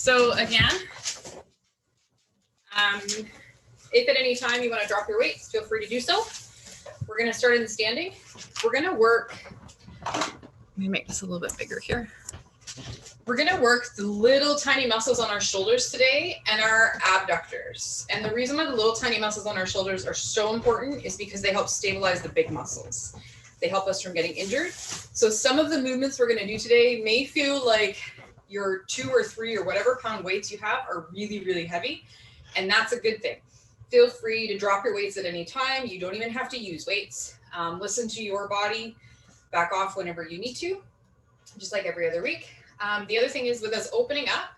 So again, if at any time you want to drop your weights, feel free to do so. We're going to start in the standing. We're going to work, let me make this a little bit bigger here. We're going to work the little tiny muscles on our shoulders today and our abductors. And the reason why the little tiny muscles on our shoulders are so important is because they help stabilize the big muscles. They help us from getting injured. So some of the movements we're going to do today may feel like your 2 or 3 or whatever pound weights you have are really, really heavy. And that's a good thing. Feel free to drop your weights at any time. You don't even have to use weights. Listen to your body, back off whenever you need to, just like every other week. The other thing is with us opening up,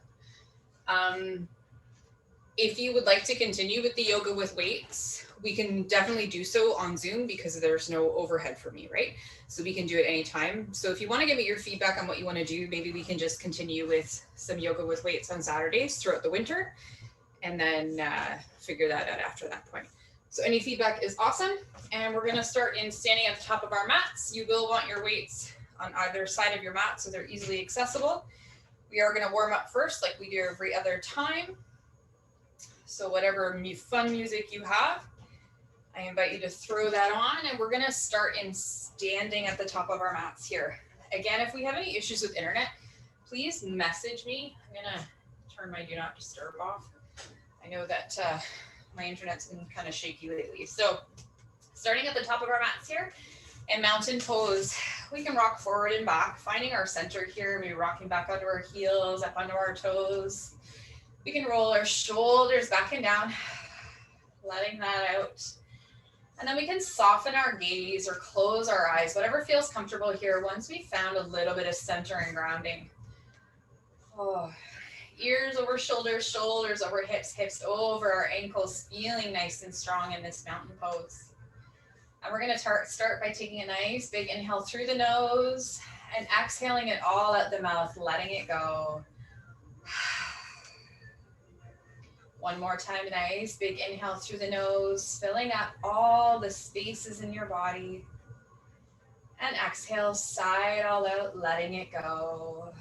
if you would like to continue with the yoga with weights, we can definitely do so on Zoom because there's no overhead for me, right? So we can do it anytime. So if you want to give me your feedback on what you want to do, maybe we can just continue with some yoga with weights on Saturdays throughout the winter and then figure that out after that point. So any feedback is awesome. And we're going to start in standing at the top of our mats. You will want your weights on either side of your mat so they're easily accessible. We are going to warm up first like we do every other time. So whatever fun music you have, I invite you to throw that on, and we're going to start in standing at the top of our mats here. Again, if we have any issues with internet, please message me. I'm going to turn my do not disturb off. I know that my internet's been kind of shaky lately. So starting at the top of our mats here, and mountain pose, we can rock forward and back, finding our center here, maybe rocking back under our heels, up under our toes. We can roll our shoulders back and down, letting that out. And then we can soften our gaze or close our eyes, whatever feels comfortable here once we found a little bit of center and grounding. Oh, ears over shoulders, shoulders over hips, hips over our ankles, feeling nice and strong in this mountain pose. And we're going to start by taking a nice big inhale through the nose and exhaling it all out the mouth, letting it go. One more time, nice big inhale through the nose, filling up all the spaces in your body. And exhale, sigh it all out, letting it go.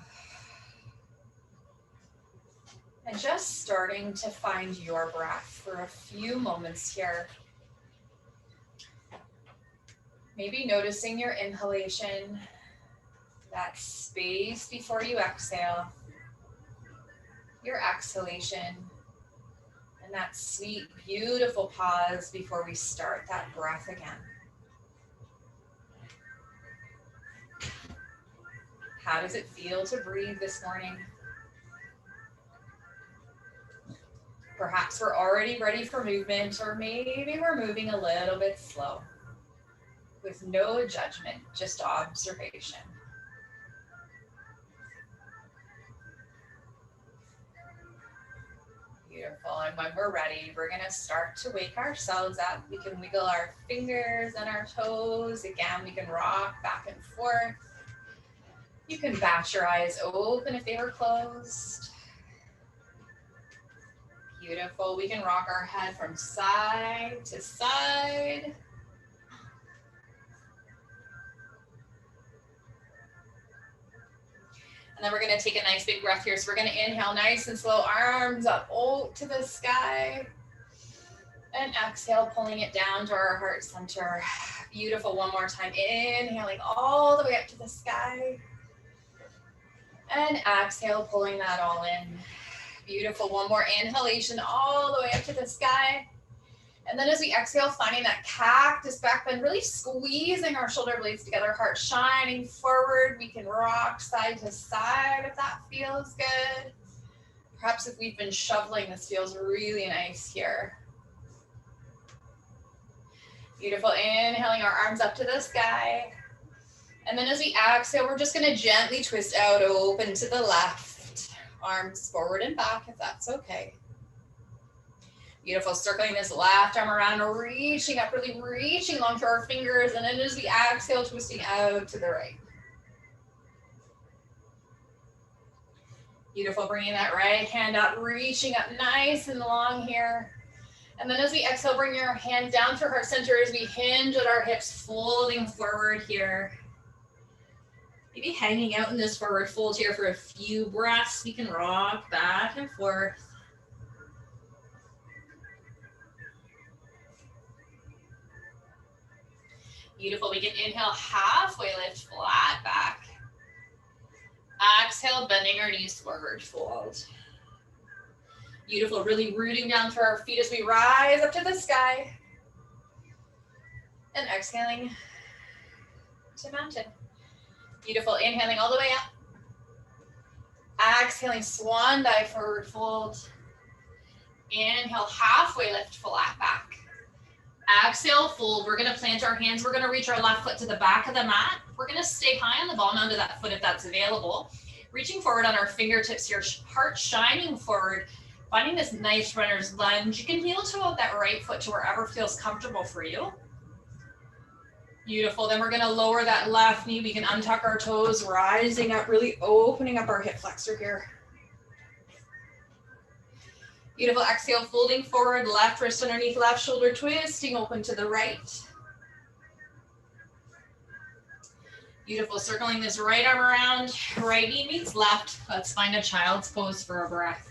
And just starting to find your breath for a few moments here. Maybe noticing your inhalation, that space before you exhale, your exhalation, and that sweet, beautiful pause before we start that breath again. How does it feel to breathe this morning? Perhaps we're already ready for movement, or maybe we're moving a little bit slow. With no judgment, just observation. Beautiful, and when we're ready, we're gonna start to wake ourselves up. We can wiggle our fingers and our toes. Again, we can rock back and forth. You can bat your eyes open if they were closed. Beautiful, we can rock our head from side to side. And then we're going to take a nice big breath here. So we're going to inhale nice and slow, arms up to the sky. And exhale, pulling it down to our heart center. Beautiful, one more time. Inhaling all the way up to the sky. And exhale, pulling that all in. Beautiful, one more inhalation all the way up to the sky. And then as we exhale, finding that cactus back bend, really squeezing our shoulder blades together, heart shining forward. We can rock side to side if that feels good. Perhaps if we've been shoveling, this feels really nice here. Beautiful, inhaling our arms up to the sky. And then as we exhale, we're just gonna gently twist out, open to the left. Arms forward and back if that's okay. Beautiful, circling this left arm around, reaching up, really reaching long through our fingers, and then as we exhale, twisting out to the right. Beautiful, bringing that right hand up, reaching up nice and long here. And then as we exhale, bring your hand down through heart center as we hinge at our hips, folding forward here. Maybe hanging out in this forward fold here for a few breaths. We can rock back and forth. Beautiful. We can inhale, halfway lift, flat back. Exhale, bending our knees, forward fold. Beautiful. Really rooting down through our feet as we rise up to the sky. And exhaling to mountain. Beautiful. Inhaling all the way up. Exhaling, swan dive, forward fold. Inhale, halfway lift, flat back. Exhale, fold. We're going to plant our hands. We're going to reach our left foot to the back of the mat. We're going to stay high on the ball, onto that foot if that's available. Reaching forward on our fingertips here, heart shining forward, finding this nice runner's lunge. You can heel toe out that right foot to wherever feels comfortable for you. Beautiful. Then we're going to lower that left knee. We can untuck our toes, rising up, really opening up our hip flexor here. Beautiful. Exhale, folding forward, left wrist underneath left shoulder, twisting open to the right. Beautiful. Circling this right arm around, right knee meets left. Let's find a child's pose for a breath.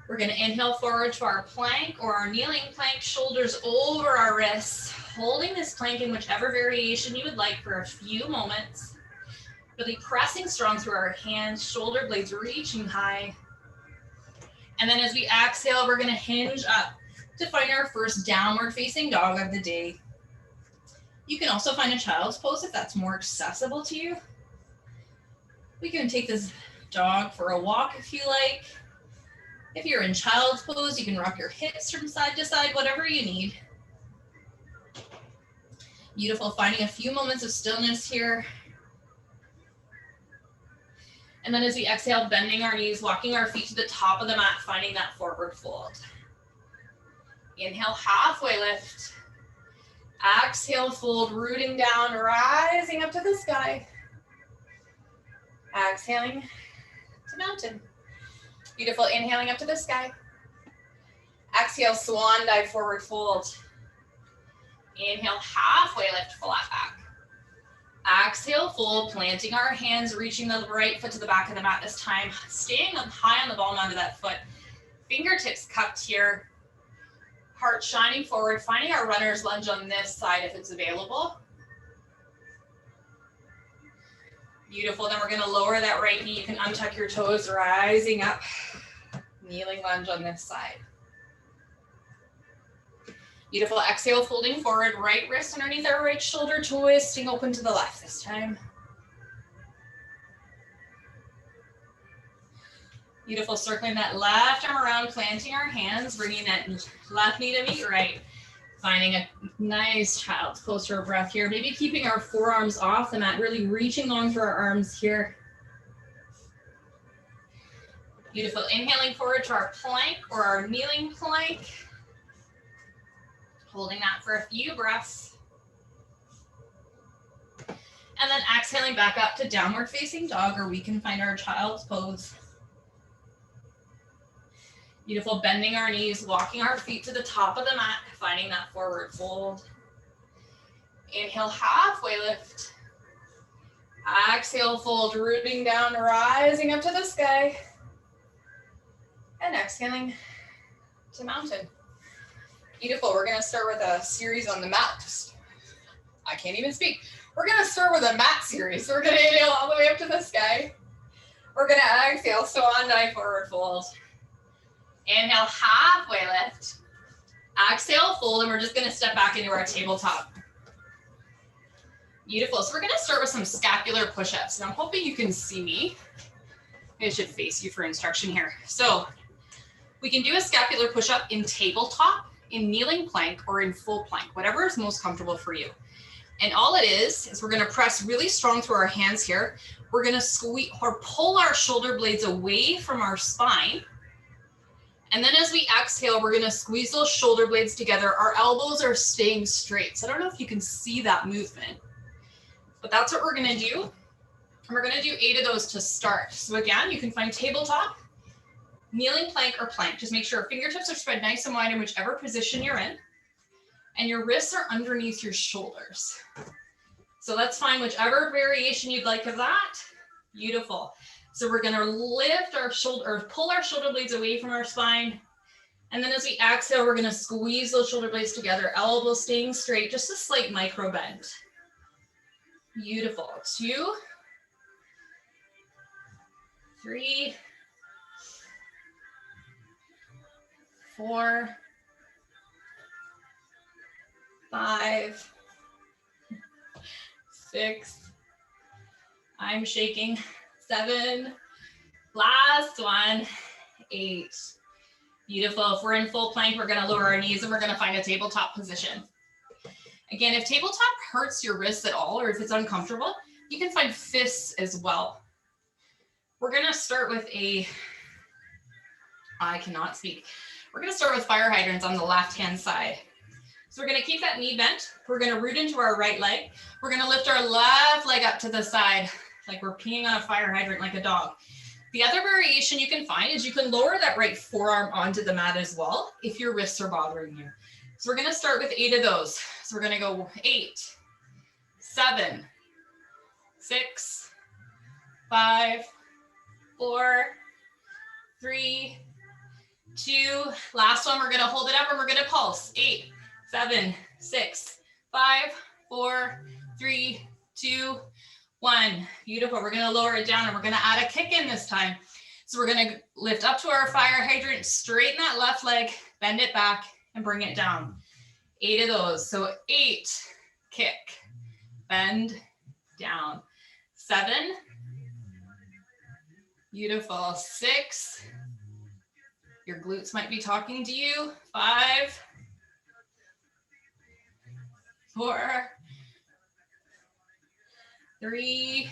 We're going to inhale forward to our plank or our kneeling plank, shoulders over our wrists, holding this plank in whichever variation you would like for a few moments. Really pressing strong through our hands, shoulder blades reaching high. And then as we exhale, we're going to hinge up to find our first downward facing dog of the day. You can also find a child's pose if that's more accessible to you. We can take this dog for a walk if you like. If you're in child's pose, you can rock your hips from side to side, whatever you need. Beautiful, finding a few moments of stillness here. And then as we exhale, bending our knees, walking our feet to the top of the mat, finding that forward fold. Inhale, halfway lift. Exhale, fold, rooting down, rising up to the sky. Exhaling to mountain. Beautiful, inhaling up to the sky. Exhale, swan dive, forward fold. Inhale, halfway lift, flat back. Exhale, fold, planting our hands, reaching the right foot to the back of the mat this time, staying up high on the ball onto that foot. Fingertips cupped here, heart shining forward, finding our runner's lunge on this side if it's available. Beautiful, then we're gonna lower that right knee. You can untuck your toes, rising up, kneeling lunge on this side. Beautiful, exhale, folding forward, right wrist underneath our right shoulder, twisting open to the left this time. Beautiful, circling that left arm around, planting our hands, bringing that left knee to meet right. Finding a nice child's pose for a breath here. Maybe keeping our forearms off the mat, really reaching long through our arms here. Beautiful, inhaling forward to our plank or our kneeling plank. Holding that for a few breaths. And then exhaling back up to downward facing dog, or we can find our child's pose. Beautiful, bending our knees, walking our feet to the top of the mat, finding that forward fold. Inhale, halfway lift. Exhale, fold, rooting down, rising up to the sky. And exhaling to mountain. Beautiful, we're gonna start with a series on the mat. I can't even speak. We're gonna start with a mat series. So we're gonna inhale all the way up to the sky. We're gonna exhale, swan dive, forward fold. Inhale, halfway lift. Exhale, fold, and we're just gonna step back into our tabletop. Beautiful, so we're gonna start with some scapular push-ups. And I'm hoping you can see me. I should face you for instruction here. So we can do a scapular push-up in tabletop, in kneeling plank, or in full plank, whatever is most comfortable for you. And all it is we're gonna press really strong through our hands here. We're gonna squeeze or pull our shoulder blades away from our spine. And then as we exhale, we're gonna squeeze those shoulder blades together. Our elbows are staying straight. So I don't know if you can see that movement, but that's what we're gonna do. And we're gonna do 8 of those to start. So again, you can find tabletop, kneeling plank, or plank. Just make sure your fingertips are spread nice and wide in whichever position you're in. And your wrists are underneath your shoulders. So let's find whichever variation you'd like of that. Beautiful. So we're gonna lift our shoulder, or pull our shoulder blades away from our spine. And then as we exhale, we're gonna squeeze those shoulder blades together, elbows staying straight, just a slight micro bend. Beautiful. 2, 3, 4, 5, 6, I'm shaking, 7, last one, 8. Beautiful. If we're in full plank, we're gonna lower our knees and we're gonna find a tabletop position. Again, if tabletop hurts your wrists at all, or if it's uncomfortable, you can find fists as well. We're gonna start with I cannot speak. We're gonna start with fire hydrants on the left-hand side. So we're gonna keep that knee bent. We're gonna root into our right leg. We're gonna lift our left leg up to the side, like we're peeing on a fire hydrant like a dog. The other variation you can find is you can lower that right forearm onto the mat as well if your wrists are bothering you. So we're gonna start with 8 of those. So we're gonna go 8, 7, 6, 5, 4, 3, 2. Last one, we're gonna hold it up and we're gonna pulse. 8, 7, 6, 5, 4, 3, 2, 1. Beautiful. We're gonna lower it down and we're gonna add a kick in this time. So we're gonna lift up to our fire hydrant, straighten that left leg, bend it back and bring it down. 8 of those. So 8, kick, bend, down. 7, beautiful. 6, your glutes might be talking to you. 5, 4, 3,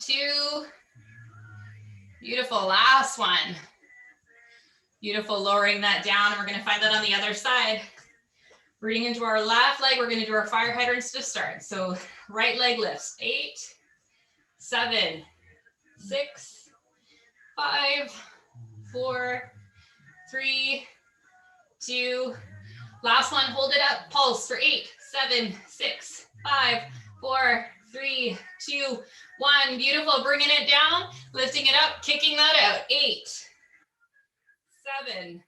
2, beautiful. Last one. Beautiful, lowering that down, and we're gonna find that on the other side. Rooting into our left leg, we're gonna do our fire hydrants to start. So right leg lifts, 8, 7, 6, 5, 4, 3, 2, last one, hold it up, pulse for 8, 7, 6, 5, 4, 3, 2, 1. Beautiful, bringing it down, lifting it up, kicking that out. 8, 7,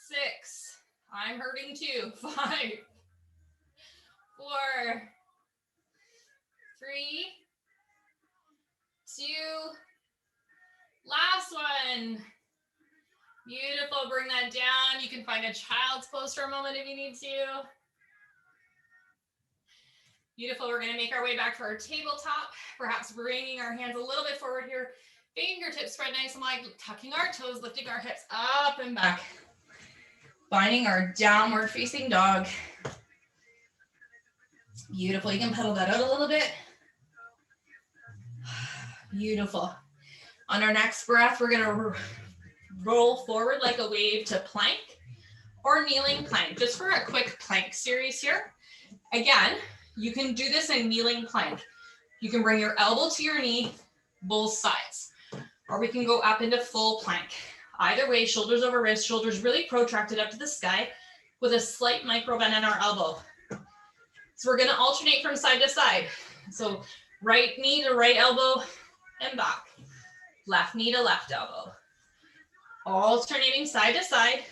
6, I'm hurting too. 5, 4, 3, 2, last one. Beautiful, bring that down. You can find a child's pose for a moment if you need to. Beautiful, we're gonna make our way back to our tabletop, perhaps bringing our hands a little bit forward here. Fingertips spread nice and wide, tucking our toes, lifting our hips up and back. Finding our downward facing dog. Beautiful, you can pedal that out a little bit. Beautiful. On our next breath, we're gonna roll forward like a wave to plank or kneeling plank, just for a quick plank series here. Again, you can do this in kneeling plank. You can bring your elbow to your knee, both sides, or we can go up into full plank. Either way, shoulders over wrists, shoulders really protracted up to the sky with a slight micro bend in our elbow. So we're gonna alternate from side to side. So right knee to right elbow and back. Left knee to left elbow. Alternating side to side.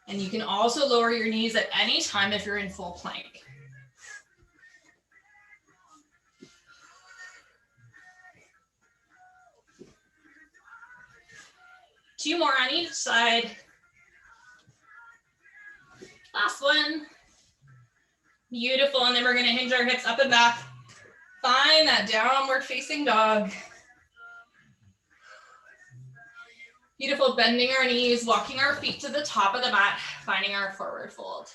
And you can also lower your knees at any time if you're in full plank. Two more on each side. Last one. Beautiful, and then we're gonna hinge our hips up and back. Find that downward facing dog. Beautiful, bending our knees, walking our feet to the top of the mat, finding our forward fold.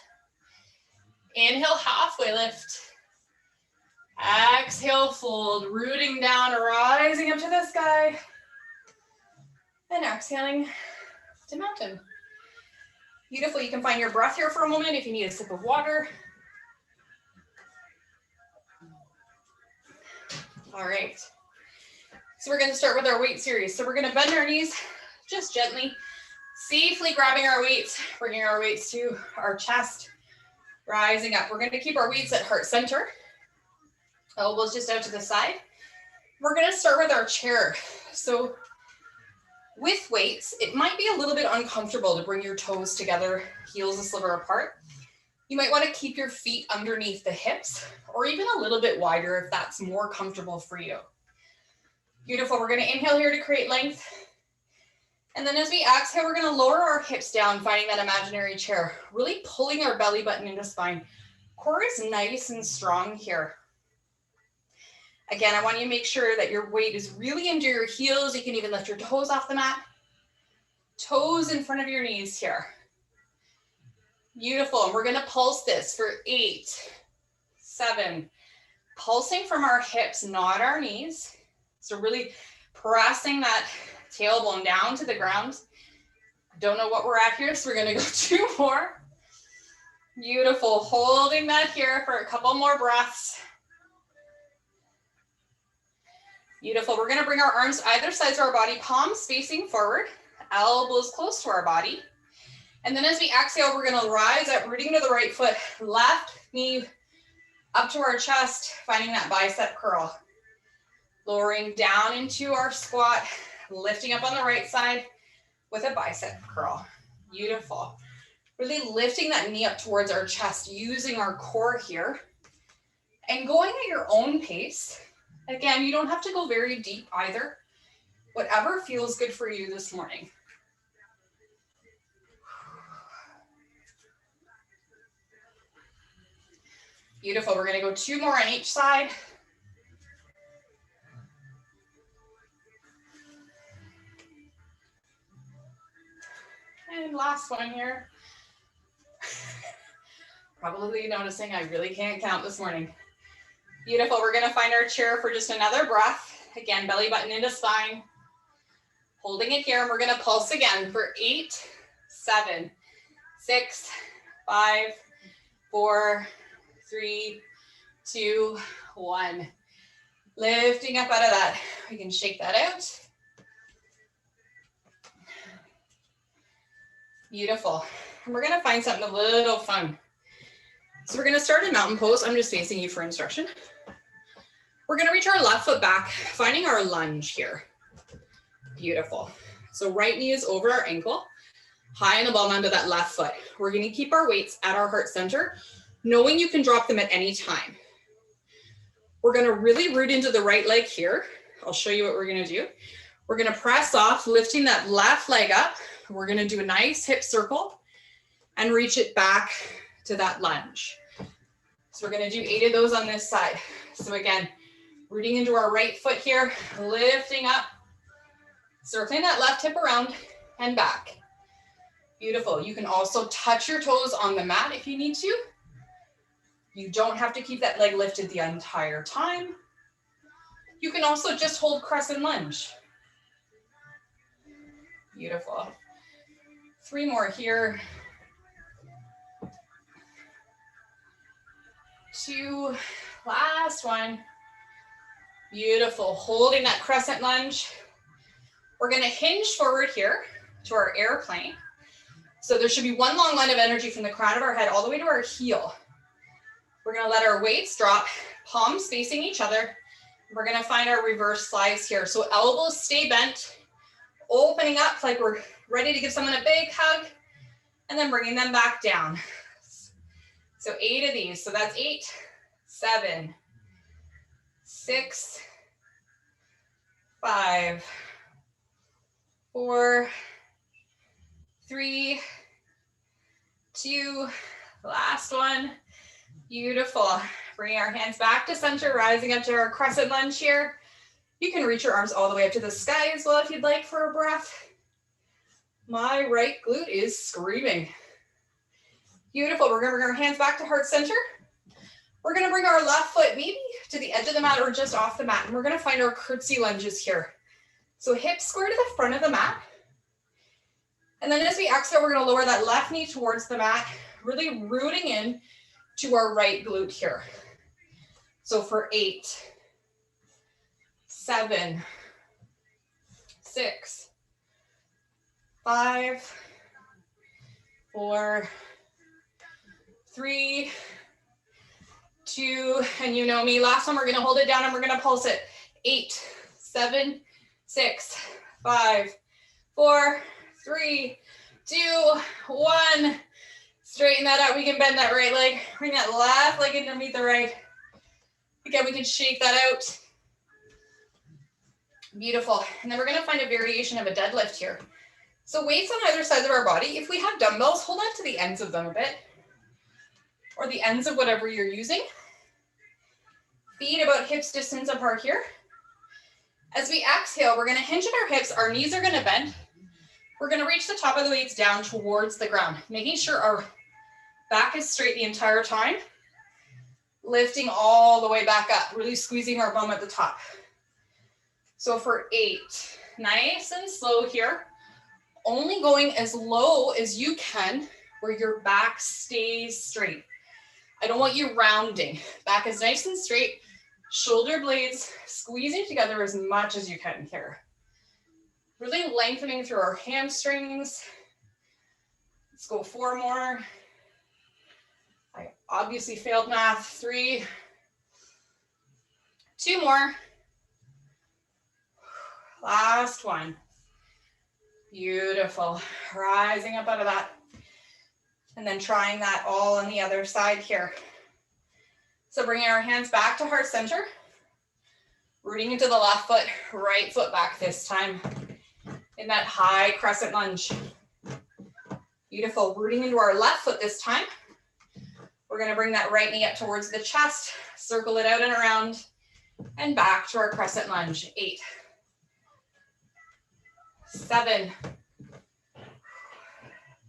Inhale, halfway lift. Exhale, fold, rooting down, rising up to the sky. And exhaling to mountain. Beautiful, you can find your breath here for a moment if you need a sip of water. All right, so we're gonna start with our weight series. So we're gonna bend our knees just gently, Safely grabbing our weights, bringing our weights to our chest, rising up. We're gonna keep our weights at heart center. Elbows just out to the side. We're gonna start with our chair. So with weights, it might be a little bit uncomfortable to bring your toes together, heels a sliver apart. You might wanna keep your feet underneath the hips or even a little bit wider if that's more comfortable for you. Beautiful, we're gonna inhale here to create length. And then as we exhale, we're gonna lower our hips down, finding that imaginary chair, really pulling our belly button into spine. Core is nice and strong here. Again, I want you to make sure that your weight is really into your heels. You can even lift your toes off the mat. Toes in front of your knees here. Beautiful, and we're gonna pulse this for 8, 7, pulsing from our hips, not our knees. So really pressing that tailbone down to the ground. Don't know what we're at here, so we're gonna go 2 more. Beautiful, holding that here for a couple more breaths. Beautiful, we're gonna bring our arms either sides of our body, palms facing forward, elbows close to our body. And then as we exhale, we're gonna rise up, rooting to the right foot, left knee up to our chest, finding that bicep curl. Lowering down into our squat, lifting up on the right side with a bicep curl. Beautiful. Really lifting that knee up towards our chest, using our core here. And going at your own pace. Again, you don't have to go very deep either. Whatever feels good for you this morning. Beautiful, we're gonna go 2 more on each side. And last one here. Probably noticing I really can't count this morning. Beautiful, we're gonna find our chair for just another breath. Again, belly button into spine. Holding it here, and we're gonna pulse again for 8, 7, 6, 5, 4, 3, 2, 1. Lifting up out of that. We can shake that out. Beautiful. And we're gonna find something a little fun. So we're gonna start in mountain pose. I'm just facing you for instruction. We're gonna reach our left foot back, finding our lunge here. Beautiful. So right knee is over our ankle, high in the ball onto that left foot. We're gonna keep our weights at our heart center, knowing you can drop them at any time. We're gonna really root into the right leg here. I'll show you what we're gonna do. We're gonna press off, lifting that left leg up. We're gonna do a nice hip circle and reach it back to that lunge. So we're gonna do 8 of those on this side. So again, rooting into our right foot here, lifting up, circling that left hip around and back. Beautiful. You can also touch your toes on the mat if you need to. You don't have to keep that leg lifted the entire time. You can also just hold crescent lunge. Beautiful. 3 more here. 2, last one. Beautiful, holding that crescent lunge. We're gonna hinge forward here to our airplane. So there should be one long line of energy from the crown of our head all the way to our heel. We're gonna let our weights drop, palms facing each other. We're gonna find our reverse slides here. So elbows stay bent, opening up like we're ready to give someone a big hug, and then bringing them back down. So 8 of these, so that's 8, 7, 6, 5, 4, 3, 2, last one. Beautiful. Bringing our hands back to center, rising up to our crescent lunge here. You can reach your arms all the way up to the sky as well if you'd like for a breath. My right glute is screaming. Beautiful, we're gonna bring our hands back to heart center. We're gonna bring our left foot maybe to the edge of the mat or just off the mat, and we're gonna find our curtsy lunges here. So hips square to the front of the mat. And then as we exhale, we're gonna lower that left knee towards the mat, really rooting in to our right glute here. So for 8, 7, 6, 5, 4, 3, 2, and you know me, last one, we're gonna hold it down and we're gonna pulse it. 8, 7, 6, 5, 4, 3, 2, 1. Straighten that out. We can bend that right leg. Bring that left leg underneath the right. Again, we can shake that out. Beautiful. And then we're going to find a variation of a deadlift here. So weights on either side of our body. If we have dumbbells, hold on to the ends of them a bit, or the ends of whatever you're using. Feet about hips distance apart here. As we exhale, we're going to hinge at our hips. Our knees are going to bend. We're going to reach the top of the weights down towards the ground, making sure our back is straight the entire time. Lifting all the way back up, really squeezing our bum at the top. So for 8, nice and slow here. Only going as low as you can where your back stays straight. I don't want you rounding. Back is nice and straight. Shoulder blades squeezing together as much as you can here. Really lengthening through our hamstrings. Let's go 4 more. I obviously failed math. 3, 2 more. Last one. Beautiful. Rising up out of that. And then trying that all on the other side here. So bringing our hands back to heart center. Rooting into the left foot, right foot back this time. In that high crescent lunge. Beautiful. Rooting into our left foot this time. We're going to bring that right knee up towards the chest, circle it out and around, and back to our crescent lunge. 8, 7,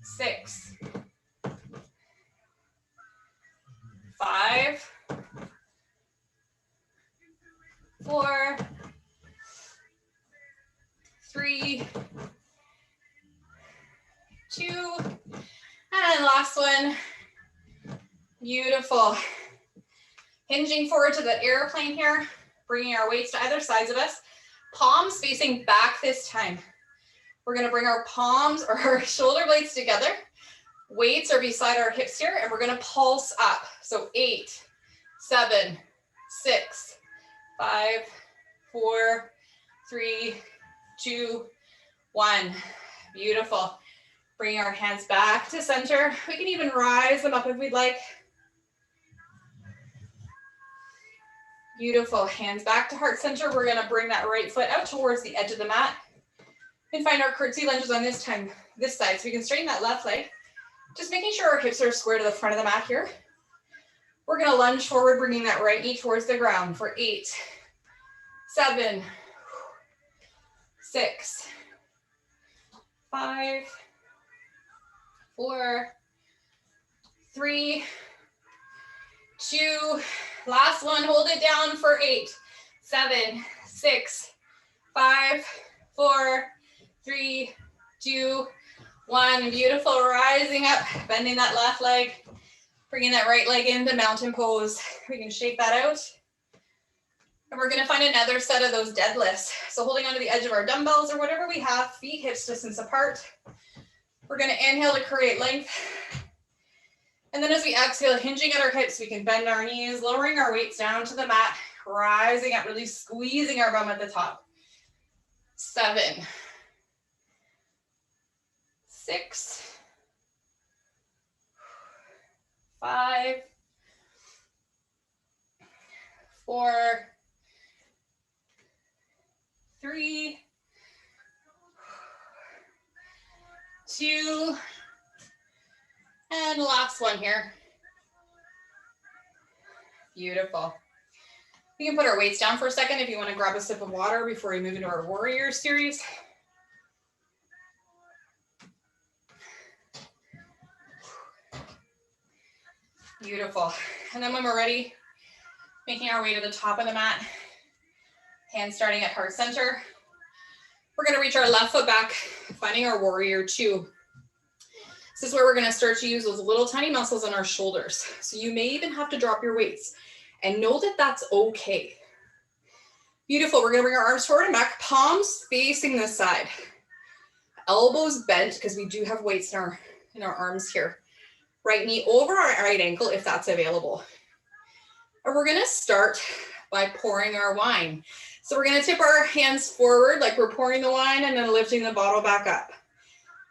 6, 5, 4, 3, 2, and last one. Beautiful. Hinging forward to the airplane here, bringing our weights to either sides of us. Palms facing back this time. We're going to bring our palms or our shoulder blades together. Weights are beside our hips here, and we're going to pulse up. So 8, 7, 6, 5, 4, 3, 2, 1. Beautiful. Bringing our hands back to center. We can even rise them up if we'd like. Beautiful. Hands back to heart center. We're going to bring that right foot out towards the edge of the mat and find our curtsy lunges on this side. So we can straighten that left leg. Just making sure our hips are square to the front of the mat here. We're going to lunge forward, bringing that right knee towards the ground for 8, 7, 6, 5, 4, 3, 2, last one, hold it down for 8, 7, 6, 5, 4, 3, 2, 1. Beautiful. Rising up, bending that left leg, bringing that right leg into mountain pose. We can shake that out. And we're going to find another set of those deadlifts. So holding onto the edge of our dumbbells or whatever we have, feet hips distance apart. We're going to inhale to create length. And then as we exhale, hinging at our hips, we can bend our knees, lowering our weights down to the mat, rising up, really squeezing our bum at the top. 7, 6, 5, 4, 3, 2, and last one here. Beautiful. We can put our weights down for a second if you want to grab a sip of water before we move into our warrior series. Beautiful. And then when we're ready, making our way to the top of the mat, hands starting at heart center. We're going to reach our left foot back, finding our warrior 2. This is where we're going to start to use those little tiny muscles in our shoulders. So you may even have to drop your weights and know that that's okay. Beautiful. We're going to bring our arms forward and back, palms facing this side. Elbows bent because we do have weights in our arms here. Right knee over our right ankle if that's available. And we're gonna start by pouring our wine. So we're gonna tip our hands forward like we're pouring the wine and then lifting the bottle back up.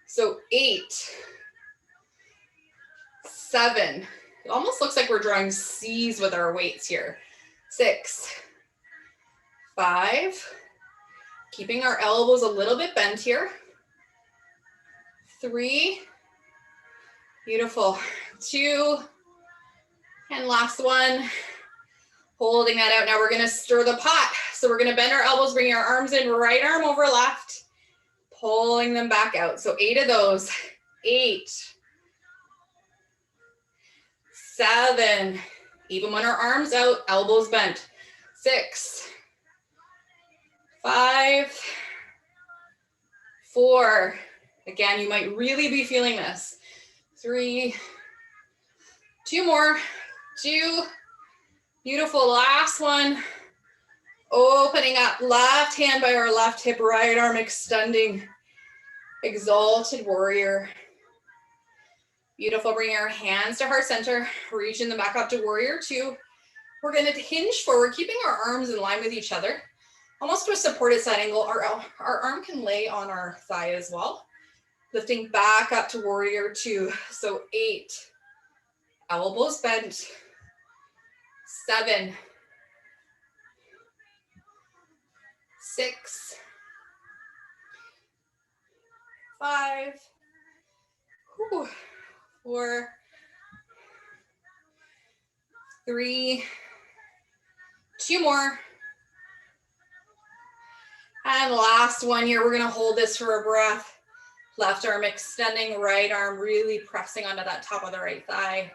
So 8, 7, it almost looks like we're drawing C's with our weights here. 6, 5, keeping our elbows a little bit bent here. 3, beautiful. 2, and last one. Holding that out. Now we're gonna stir the pot. So we're gonna bend our elbows, bring our arms in, right arm over left, pulling them back out. So 8 of those. 8, 7, even when our arms out, elbows bent. 6, 5, 4. Again, you might really be feeling this. 3, 2 more. 2, beautiful, last one. Opening up, left hand by our left hip, right arm extending. Exalted warrior. Beautiful, bring our hands to heart center, reaching them back up to warrior 2. We're gonna hinge forward, keeping our arms in line with each other. Almost to a supported side angle, our arm can lay on our thigh as well. Lifting back up to warrior 2. So 8, elbows bent. 7, 6, 5, 4, 3, 2 more. And last one here, we're gonna hold this for a breath. Left arm extending, right arm really pressing onto that top of the right thigh.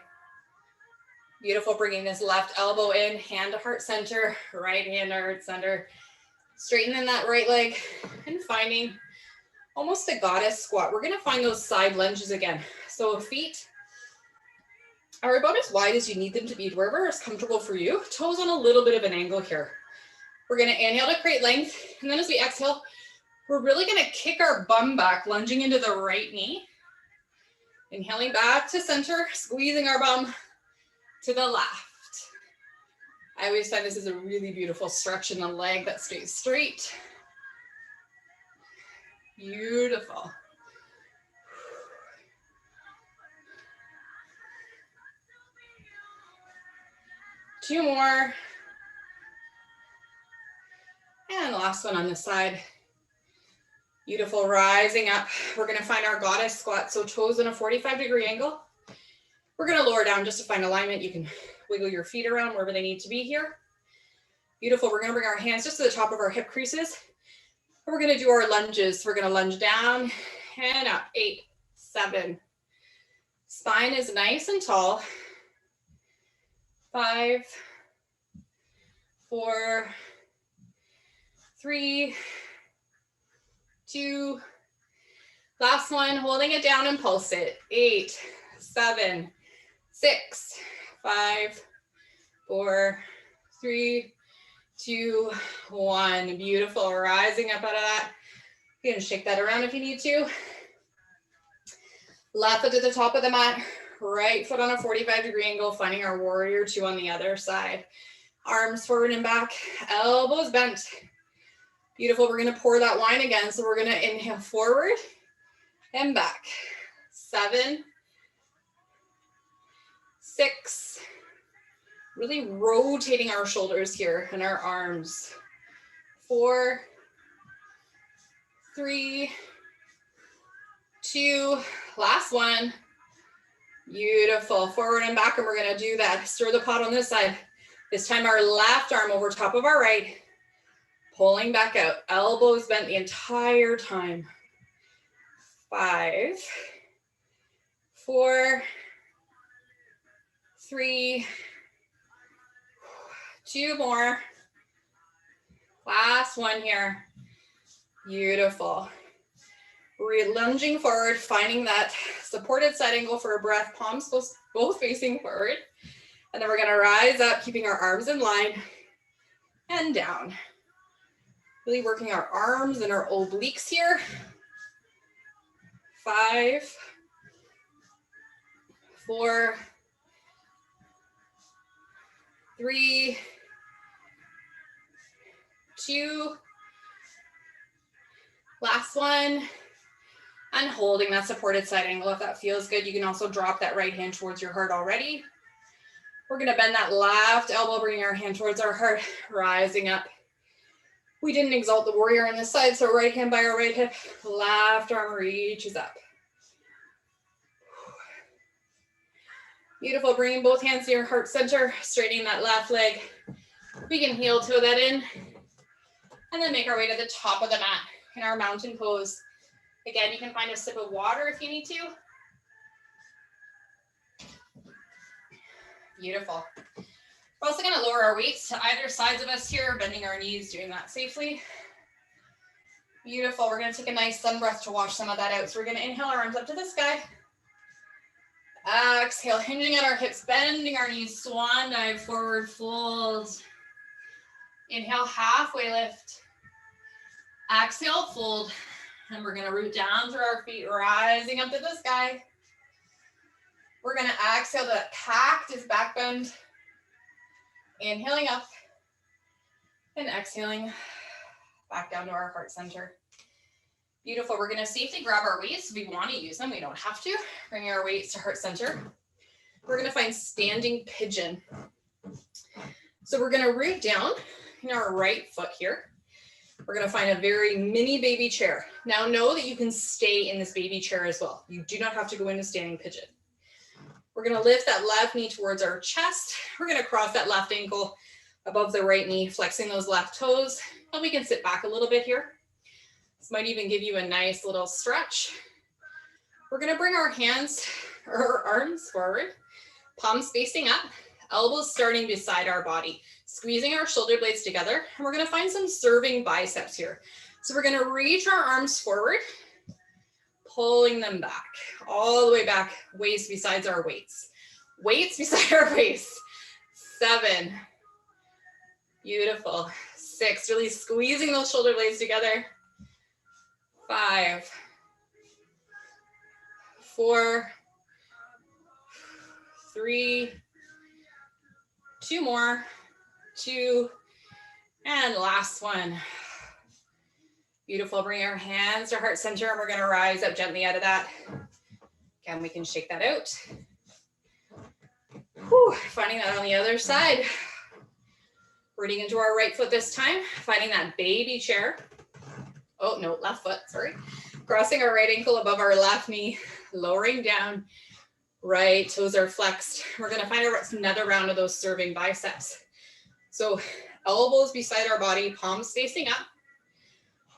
Beautiful, bringing this left elbow in, hand to heart center, right hand to heart center. Straightening that right leg and finding almost a goddess squat. We're gonna find those side lunges again. So feet are about as wide as you need them to be, wherever is comfortable for you. Toes on a little bit of an angle here. We're gonna inhale to create length, and then as we exhale, we're really gonna kick our bum back, lunging into the right knee. Inhaling back to center, squeezing our bum to the left. I always find this is a really beautiful stretch in the leg that stays straight. Beautiful. Two more. And last one on this side. Beautiful, rising up. We're gonna find our goddess squat. So toes in a 45-degree angle. We're gonna lower down just to find alignment. You can wiggle your feet around wherever they need to be here. Beautiful, we're gonna bring our hands just to the top of our hip creases. And we're gonna do our lunges. We're gonna lunge down and up. 8, 7. Spine is nice and tall. 5, 4, 3, 2. Last one, holding it down and pulse it. 8, 7, 6, 5, 4, 3, 2, 1. Beautiful, rising up out of that. You can shake that around if you need to. Left foot to the top of the mat, right foot on a 45-degree angle, finding our warrior 2 on the other side. Arms forward and back, elbows bent. Beautiful, we're gonna pour that wine again. So we're gonna inhale forward and back. 7, 6, really rotating our shoulders here and our arms. 4, 3, 2, last one. Beautiful, forward and back, and we're gonna do that. Stir the pot on this side. This time our left arm over top of our right, pulling back out, elbows bent the entire time. 5, 4, 3, 2 more. Last one here. Beautiful. We're lunging forward, finding that supported side angle for a breath, palms both facing forward. And then we're gonna rise up, keeping our arms in line and down. Really working our arms and our obliques here. 5, 4, 3, 2, last one, and holding that supported side angle. If that feels good, you can also drop that right hand towards your heart already. We're gonna bend that left elbow, bringing our hand towards our heart, rising up. We didn't exalt the warrior on this side, so right hand by our right hip, left arm reaches up. Beautiful, bringing both hands to your heart center, straightening that left leg. We can heel toe that in, and then make our way to the top of the mat in our mountain pose. Again, you can find a sip of water if you need to. Beautiful. We're also gonna lower our weights to either sides of us here, bending our knees, doing that safely. Beautiful, we're gonna take a nice sun breath to wash some of that out. So we're gonna inhale our arms up to the sky. Exhale, hinging at our hips, bending our knees, swan dive, forward fold. Inhale, halfway lift. Exhale, fold. And we're gonna root down through our feet, rising up to the sky. We're gonna exhale the cactus back bend. Inhaling up and exhaling back down to our heart center. Beautiful, we're gonna safely grab our weights. If we wanna use them, we don't have to. Bring our weights to heart center. We're gonna find standing pigeon. So we're gonna root down in our right foot here. We're gonna find a very mini baby chair. Now know that you can stay in this baby chair as well. You do not have to go into standing pigeon. We're gonna lift that left knee towards our chest. We're gonna cross that left ankle above the right knee, flexing those left toes. And we can sit back a little bit here. This might even give you a nice little stretch. We're gonna bring our hands or our arms forward, palms facing up, elbows starting beside our body, squeezing our shoulder blades together. And we're gonna find some serving biceps here. So we're gonna reach our arms forward, pulling them back, all the way back, waist besides our weights. Weights beside our waist. 7. Beautiful. 6, really squeezing those shoulder blades together. 5, 4, 3, 2 more, 2, and last one. Beautiful, bring our hands to heart center and we're gonna rise up gently out of that. Again, we can shake that out. Whew, finding that on the other side. Rooting into our right foot this time, finding that baby chair. Oh, no, left foot, sorry. Crossing our right ankle above our left knee, lowering down, right toes are flexed. We're gonna find another round of those serving biceps. So elbows beside our body, palms facing up.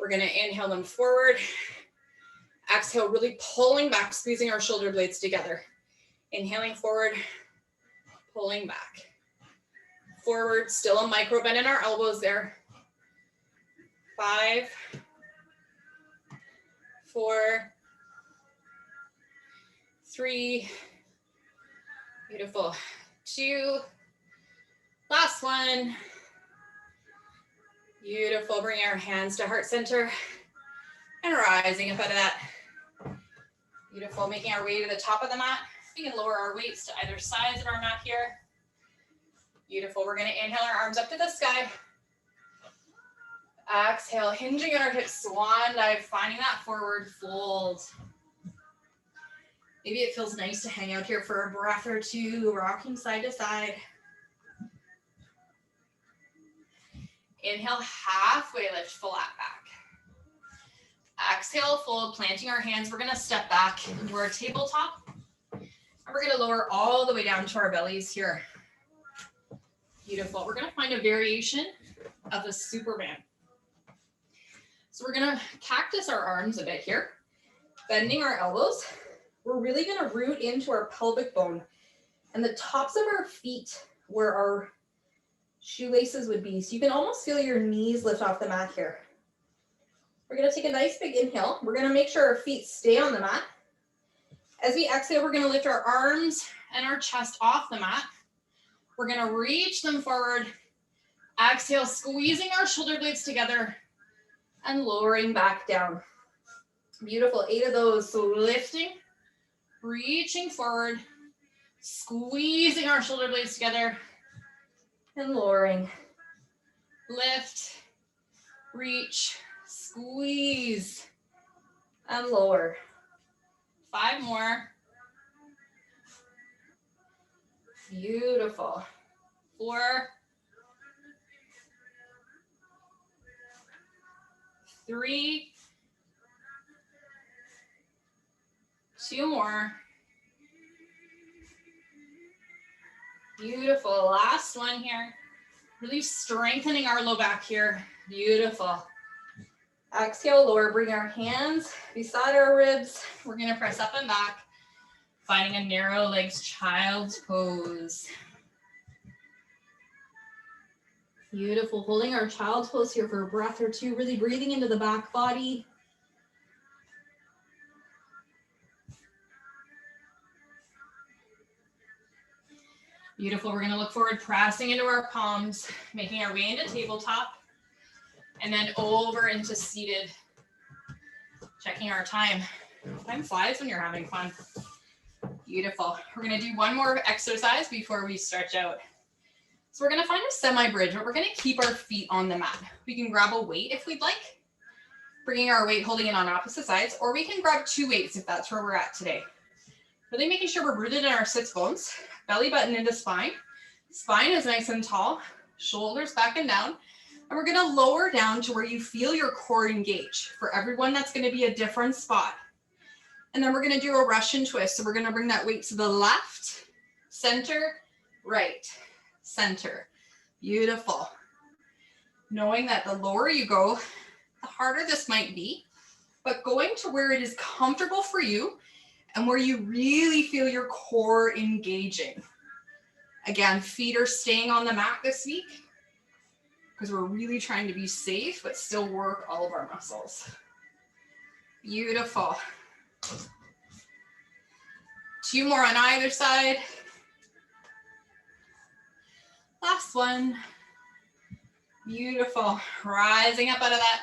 We're gonna inhale them forward. Exhale, really pulling back, squeezing our shoulder blades together. Inhaling forward, pulling back. Forward, still a micro bend in our elbows there. 5, 4, 3, beautiful. 2, last one. Beautiful, bring our hands to heart center and rising up out of that. Beautiful, making our way to the top of the mat. We can lower our weights to either sides of our mat here. Beautiful, we're gonna inhale our arms up to the sky. Exhale, hinging at our hips, swan dive, finding that forward fold. Maybe it feels nice to hang out here for a breath or two, rocking side to side. Inhale, halfway lift, flat back. Exhale, fold, planting our hands. We're gonna step back into our tabletop. And we're gonna lower all the way down to our bellies here. Beautiful. We're gonna find a variation of a Superman. So we're gonna cactus our arms a bit here, bending our elbows. We're really gonna root into our pelvic bone and the tops of our feet where our shoelaces would be. So you can almost feel your knees lift off the mat here. We're gonna take a nice big inhale. We're gonna make sure our feet stay on the mat. As we exhale, we're gonna lift our arms and our chest off the mat. We're gonna reach them forward. Exhale, squeezing our shoulder blades together and lowering back down. Beautiful, 8 of those. So lifting, reaching forward, Squeezing our shoulder blades together and lowering. Lift, reach, squeeze, and lower. 5 more. Beautiful. 4, 3, 2 more. Beautiful. Last one here. Really strengthening our low back here. Beautiful. Exhale, lower. Bring our hands beside our ribs. We're going to press up and back, finding a narrow legs child's pose. Beautiful. Holding our child's pose here for a breath or two. Really breathing into the back body. Beautiful. We're going to look forward, pressing into our palms, making our way into tabletop, and then over into seated. Checking our time. Time flies when you're having fun. Beautiful. We're going to do one more exercise before we stretch out. So we're going to find a semi-bridge, but we're going to keep our feet on the mat. We can grab a weight if we'd like, bringing our weight, holding it on opposite sides, or we can grab 2 weights if that's where we're at today. Really making sure we're rooted in our sits bones, belly button into spine. Spine is nice and tall, shoulders back and down. And we're going to lower down to where you feel your core engage. For everyone, that's going to be a different spot. And then we're going to do a Russian twist. So we're going to bring that weight to the left, center, right, center. Beautiful. Knowing that the lower you go, the harder this might be, but going to where it is comfortable for you and where you really feel your core engaging. Again, feet are staying on the mat this week because we're really trying to be safe, but still work all of our muscles. Beautiful. 2 more on either side. Last one. Beautiful. Rising up out of that.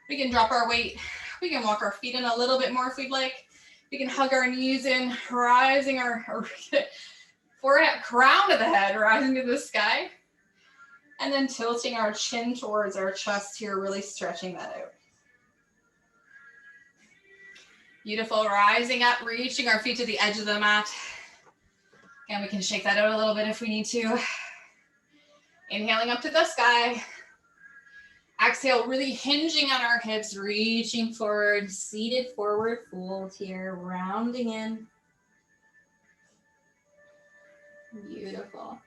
We can drop our weight. We can walk our feet in a little bit more if we'd like. We can hug our knees in, rising our forehead, crown of the head, rising to the sky. And then tilting our chin towards our chest here, really stretching that out. Beautiful. Rising up, reaching our feet to the edge of the mat. Again, we can shake that out a little bit if we need to. Inhaling up to the sky. Exhale, really hinging on our hips, reaching forward, seated forward fold here, rounding in. Beautiful.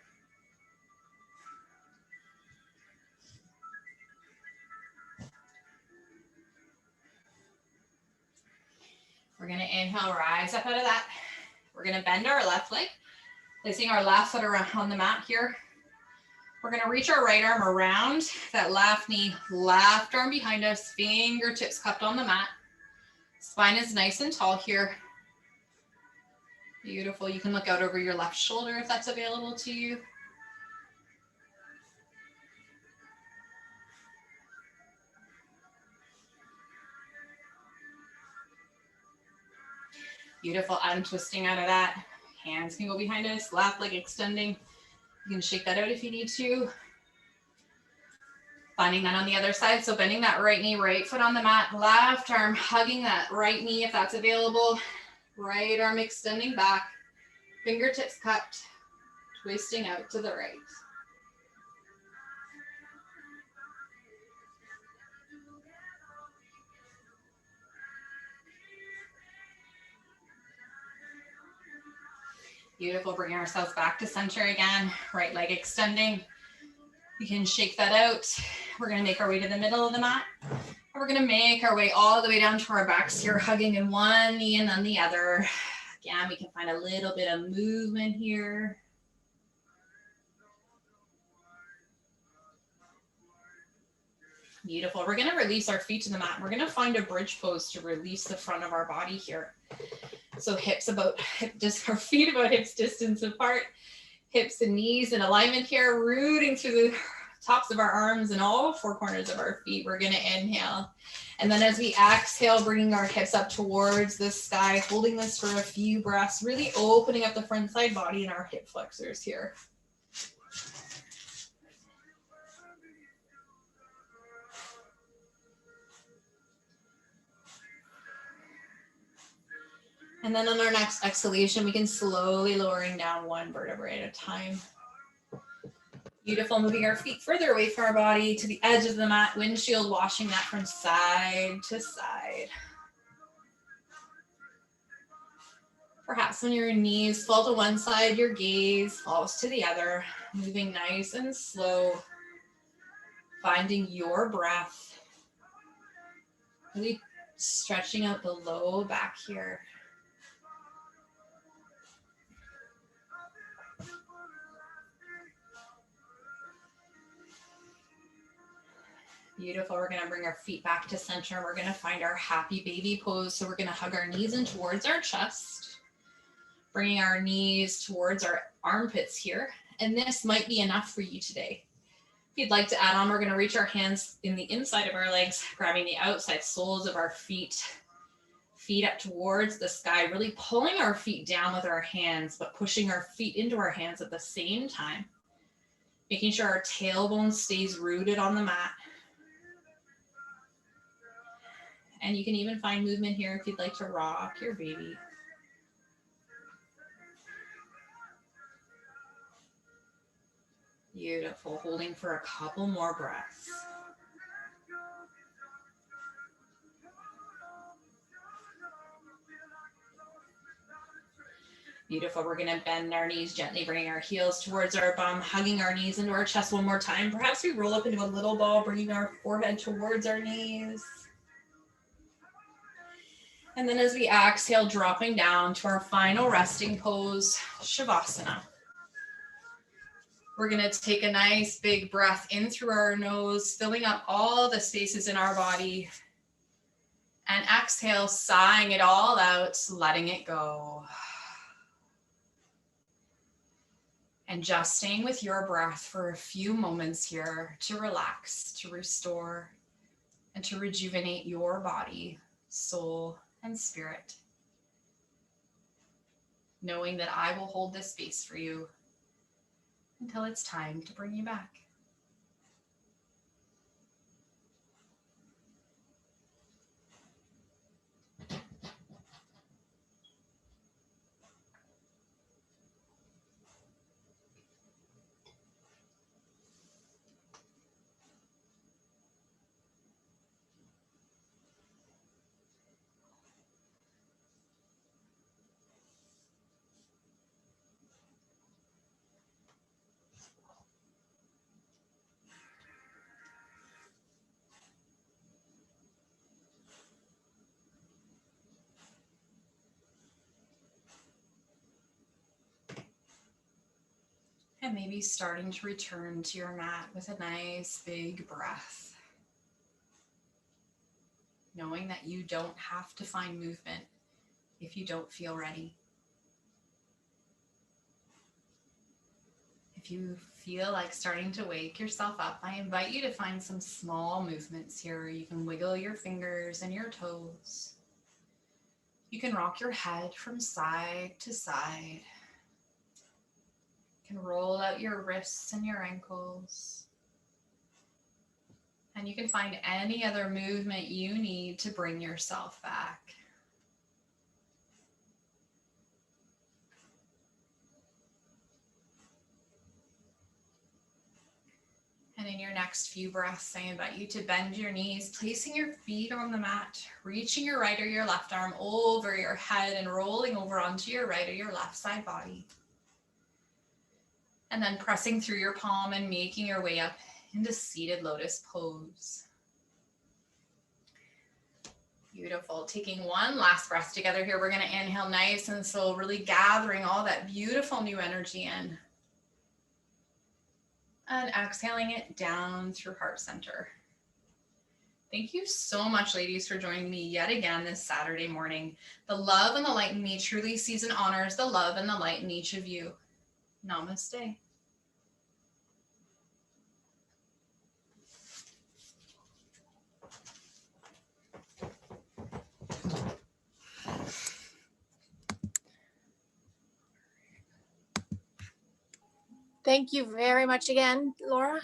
We're going to inhale, rise up out of that. We're going to bend our left leg, placing our left foot around on the mat here. We're going to reach our right arm around that left knee, left arm behind us, fingertips cupped on the mat. Spine is nice and tall here. Beautiful. You can look out over your left shoulder if that's available to you. Beautiful. Untwisting out of that. Hands can go behind us, left leg extending. You can shake that out if you need to. Finding that on the other side. So bending that right knee, right foot on the mat, left arm hugging that right knee if that's available. Right arm extending back, fingertips cupped, twisting out to the right. Beautiful. Bringing ourselves back to center again. Right leg extending. We can shake that out. We're going to make our way to the middle of the mat. And we're going to make our way all the way down to our backs here, hugging in one knee and then the other. Again, we can find a little bit of movement here. Beautiful. We're going to release our feet to the mat. We're going to find a bridge pose to release the front of our body here. So hips about, our feet about hips distance apart. Hips and knees in alignment here, rooting through the tops of our arms and all four corners of our feet. We're going to inhale. And then as we exhale, bringing our hips up towards the sky, holding this for a few breaths, really opening up the front side body and our hip flexors here. And then on our next exhalation, we can slowly lowering down one vertebrae at a time. Beautiful, moving our feet further away from our body to the edge of the mat, windshield washing that from side to side. Perhaps when your knees fall to one side, your gaze falls to the other, moving nice and slow, finding your breath, really stretching out the low back here. Beautiful. We're going to bring our feet back to center. We're going to find our happy baby pose. So we're going to hug our knees in towards our chest, bringing our knees towards our armpits here. And this might be enough for you today. If you'd like to add on, we're going to reach our hands in the inside of our legs, grabbing the outside soles of our feet up towards the sky, really pulling our feet down with our hands, but pushing our feet into our hands at the same time, making sure our tailbone stays rooted on the mat. And you can even find movement here if you'd like to rock your baby. Beautiful. Holding for a couple more breaths. Beautiful. We're going to bend our knees gently, bringing our heels towards our bum, hugging our knees into our chest one more time. Perhaps we roll up into a little ball, bringing our forehead towards our knees. And then as we exhale, dropping down to our final resting pose, Shavasana. We're going to take a nice big breath in through our nose, filling up all the spaces in our body. And exhale, sighing it all out, letting it go. And just staying with your breath for a few moments here to relax, to restore, and to rejuvenate your body, soul, and spirit. Knowing that I will hold this space for you until it's time to bring you back. And maybe starting to return to your mat with a nice big breath. Knowing that you don't have to find movement if you don't feel ready. If you feel like starting to wake yourself up, I invite you to find some small movements here. You can wiggle your fingers and your toes. You can rock your head from side to side. You can roll out your wrists and your ankles. And you can find any other movement you need to bring yourself back. And in your next few breaths, I invite you to bend your knees, placing your feet on the mat, reaching your right or your left arm over your head and rolling over onto your right or your left side body. And then pressing through your palm and making your way up into seated lotus pose. Beautiful. Taking one last breath together here. We're going to inhale nice and slow, really gathering all that beautiful new energy in. And exhaling it down through heart center. Thank you so much, ladies, for joining me yet again this Saturday morning. The love and the light in me truly sees and honors the love and the light in each of you. Namaste. Thank you very much again, Laura.